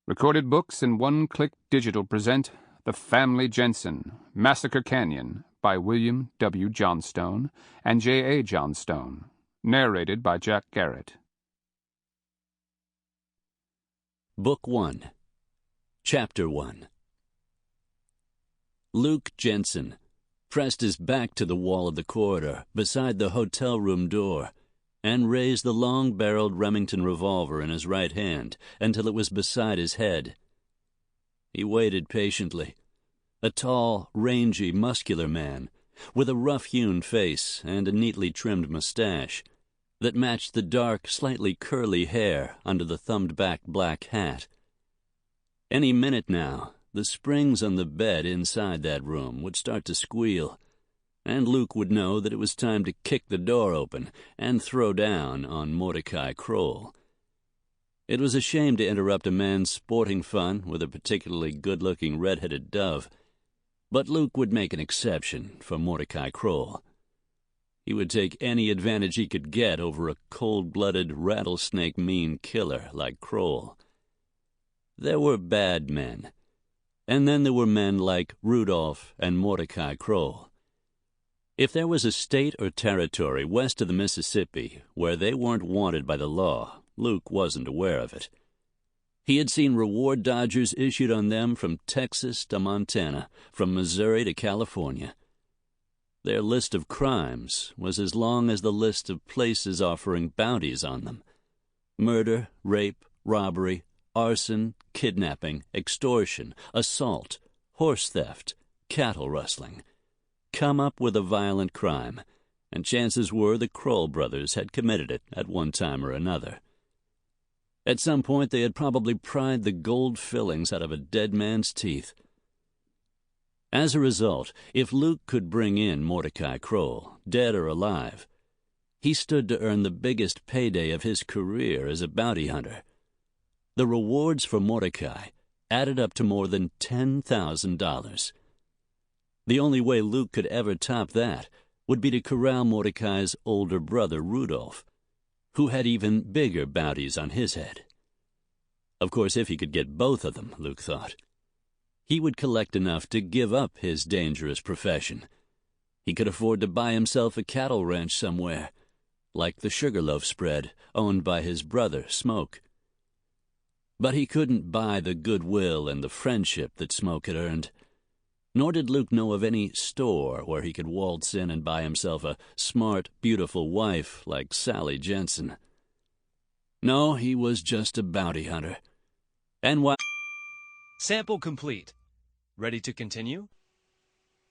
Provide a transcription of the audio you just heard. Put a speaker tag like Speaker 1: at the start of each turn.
Speaker 1: Recorded Books and One-Click Digital present The Family Jensen, Massacre Canyon by William W. Johnstone and J. A. Johnstone. Narrated by Jack Garrett.
Speaker 2: Book 1, Chapter 1. Luke Jensen pressed his back to the wall of the corridor beside the hotel room door and raised the long-barreled Remington revolver in his right hand until it was beside his head. He waited patiently, a tall, rangy, muscular man with a rough-hewn face and a neatly trimmed mustache that matched the dark, slightly curly hair under the thumbed-back black hat. Any minute now, the springs on the bed inside that room would start to squeal, and Luke would know that it was time to kick the door open and throw down on Mordecai Kroll. It was a shame to interrupt a man's sporting fun with a particularly good-looking red-headed dove, but Luke would make an exception for Mordecai Kroll. He would take any advantage he could get over a cold-blooded, rattlesnake-mean killer like Kroll. There were bad men, and then there were men like Rudolph and Mordecai Kroll. If there was a state or territory west of the Mississippi where they weren't wanted by the law, Luke wasn't aware of it. He had seen reward dodgers issued on them from Texas to Montana, from Missouri to California. Their list of crimes was as long as the list of places offering bounties on them. Murder, rape, robbery, arson, kidnapping, extortion, assault, horse theft, cattle rustling. Come up with a violent crime, and chances were the Kroll brothers had committed it at one time or another. At some point they had probably pried the gold fillings out of a dead man's teeth. As a result, if Luke could bring in Mordecai Kroll, dead or alive, he stood to earn the biggest payday of his career as a bounty hunter. The rewards for Mordecai added up to more than $10,000. The only way Luke could ever top that would be to corral Mordecai's older brother, Rudolph, who had even bigger bounties on his head. Of course, if he could get both of them, Luke thought, he would collect enough to give up his dangerous profession. He could afford to buy himself a cattle ranch somewhere, like the Sugarloaf spread owned by his brother, Smoke. But he couldn't buy the goodwill and the friendship that Smoke had earned. Nor did Luke know of any store where he could waltz in and buy himself a smart, beautiful wife like Sally Jensen. No, he was just a bounty hunter. And while...
Speaker 3: Sample complete. Ready to continue?